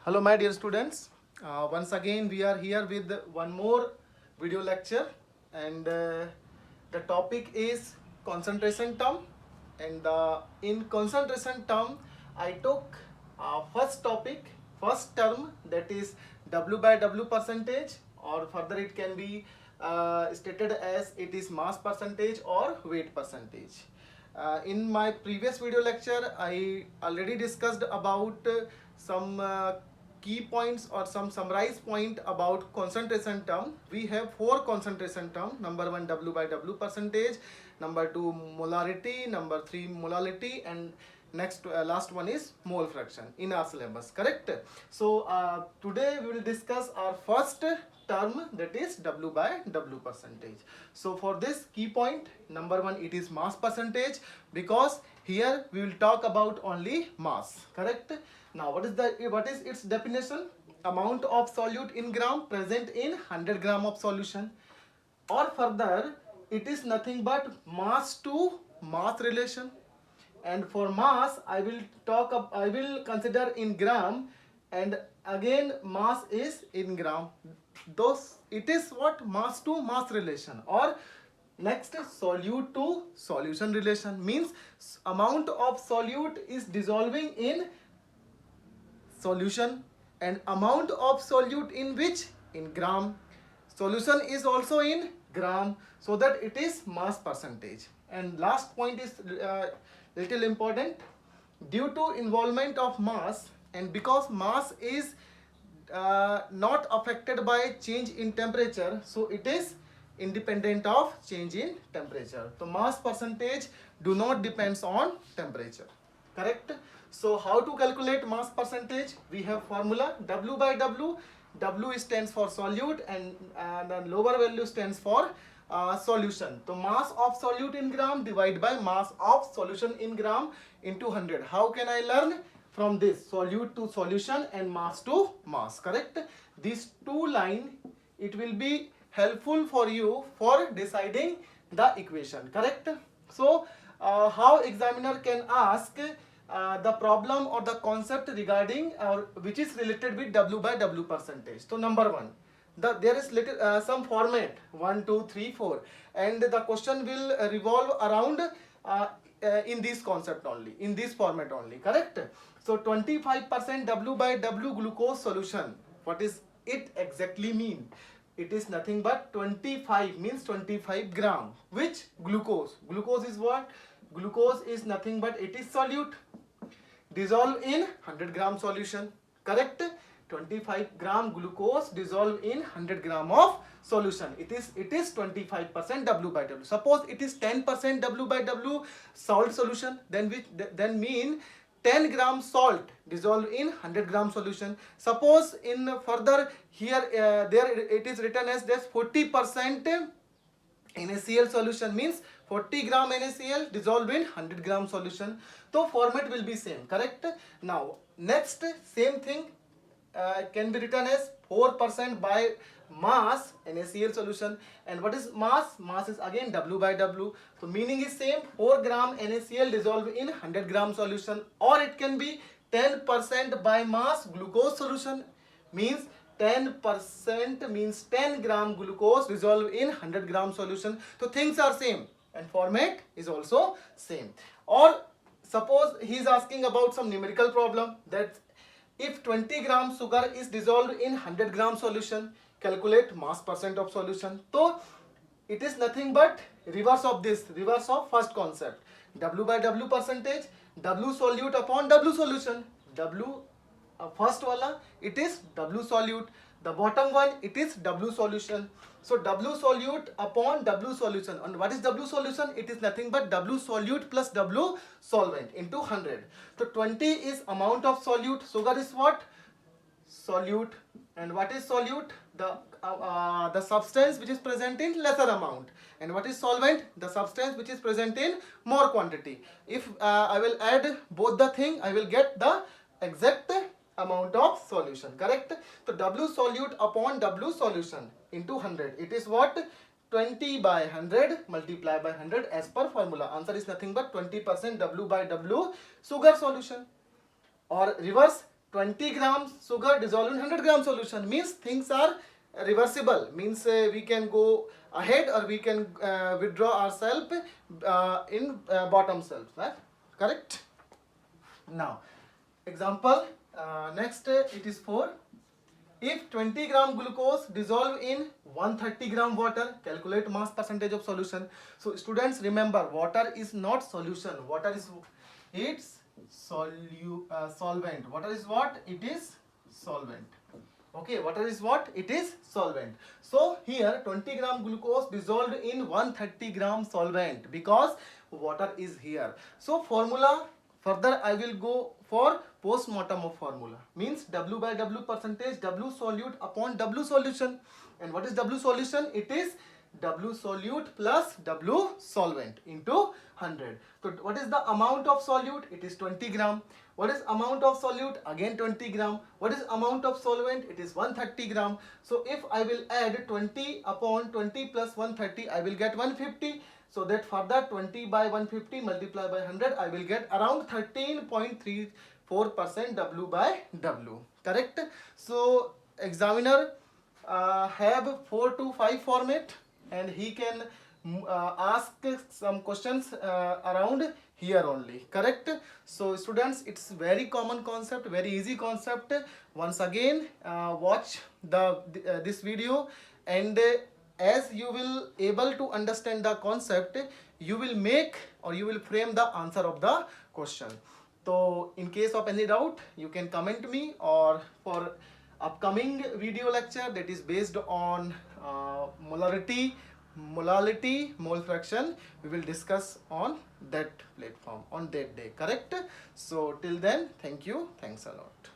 Hello my dear students, once again we are here with one more video lecture, and the topic is concentration term. And in concentration term I took first term, that is W by W percentage, or further it can be stated as it is mass percentage or weight percentage. In my previous video lecture, I already discussed about some key points or some summarized point about concentration term. We have four concentration term. Number one, W by W percentage. Number two, molarity. Number three, molality, and next last one is mole fraction in our syllabus. Correct? So today we will discuss our first term, that is W by W percentage. So for this key point, number one, it is mass percentage, because here we will talk about only mass. Correct? Now what is its definition? Amount of solute in gram present in 100 gram of solution, or further it is nothing but mass to mass relation. And for mass I will consider in gram, and again mass is in gram. Those, it is what? Mass to mass relation. Or next, solute to solution relation, means amount of solute is dissolving in solution, and amount of solute in which? In gram. Solution is also in gram, so that it is mass percentage. And last point is little important. Due to involvement of mass, and because mass is not affected by change in temperature, so it is independent of change in temperature. So mass percentage do not depends on temperature. Correct? So how to calculate mass percentage? We have formula W by W. W stands for solute, and the lower value stands for solution. So mass of solute in gram divided by mass of solution in gram into 100. How can I learn? From this, solute to solution and mass to mass. Correct? These two line, it will be helpful for you for deciding the equation. Correct? So how examiner can ask the problem or the concept regarding which is related with W by W percentage. So number one, there is little some format 1, 2, 3, 4, and the question will revolve around in this concept only, in this format only. Correct? So 25% W by W glucose solution, what is it exactly mean? It is nothing but 25 means 25 gram. Which? Glucose. Glucose is what? Glucose is nothing but it is solute dissolved in 100 gram solution. Correct? 25 gram glucose dissolved in 100 gram of solution. It is 25% W by W. Suppose it is 10% W by W salt solution, then mean 10 gram salt dissolved in 100 gram solution. Suppose in further here there it is written as this 40% NaCl solution, means 40 gram NaCl dissolved in 100 gram solution. So format will be same. Correct? Now next, same thing can be written as 4% by mass NaCl solution. And what is mass? Mass is again W by W. So meaning is same, 4 gram NaCl dissolved in 100 gram solution. Or it can be 10% by mass glucose solution, means 10% means 10 gram glucose dissolved in 100 gram solution. So things are same and format is also same. Or suppose he is asking about some numerical problem, that if 20 gram sugar is dissolved in 100 gram solution, calculate mass percent of solution. So it is nothing but reverse of this, reverse of first concept. W by W percentage, W solute upon W solution. W first wala, it is W solute. The bottom one, it is W solution. So W solute upon W solution. And what is W solution? It is nothing but W solute plus W solvent into 100. So 20 is amount of solute. Sugar is what? Solute. And what is solute? The substance which is present in lesser amount. And what is solvent? The substance which is present in more quantity. If I will add both the thing, I will get the exact amount of solution. Correct? So W solute upon W solution into 100. It is what? 20 by 100 multiplied by 100 as per formula. Answer is nothing but 20% W by W sugar solution. Or reverse, 20 grams sugar dissolved in 100 gram solution, means things are reversible, means we can go ahead or we can withdraw ourselves in bottom self, right? Correct. Now example, next it is for, if 20 gram glucose dissolve in 130 gram water, calculate mass percentage of solution. So students, remember, water is not solution, water is, it's solvent. Water is what? It is solvent. Okay, water is what? It is solvent. So here 20 gram glucose dissolved in 130 gram solvent, because water is here. So formula, further I will go for post-mortem of formula, means W by W percentage, W solute upon W solution. And what is W solution? It is W solute plus W solvent into 100. So what is the amount of solute? It is 20 gram. What is amount of solute? Again 20 gram. What is amount of solvent? It is 130 gram. So if I will add 20 upon 20 plus 130, I will get 150. So that further 20 by 150 multiplied by 100, I will get around 13.34% W by W. Correct? So examiner have 4 to 5 format, and he can ask some questions around here only. Correct? So students, it's very common concept, very easy concept. Once again watch this video, and as you will able to understand the concept, you will make or you will frame the answer of the question. So in case of any doubt, you can comment me, or for upcoming video lecture that is based on molarity, mole fraction, we will discuss on that platform on that day. Correct? So till then, thank you, thanks a lot.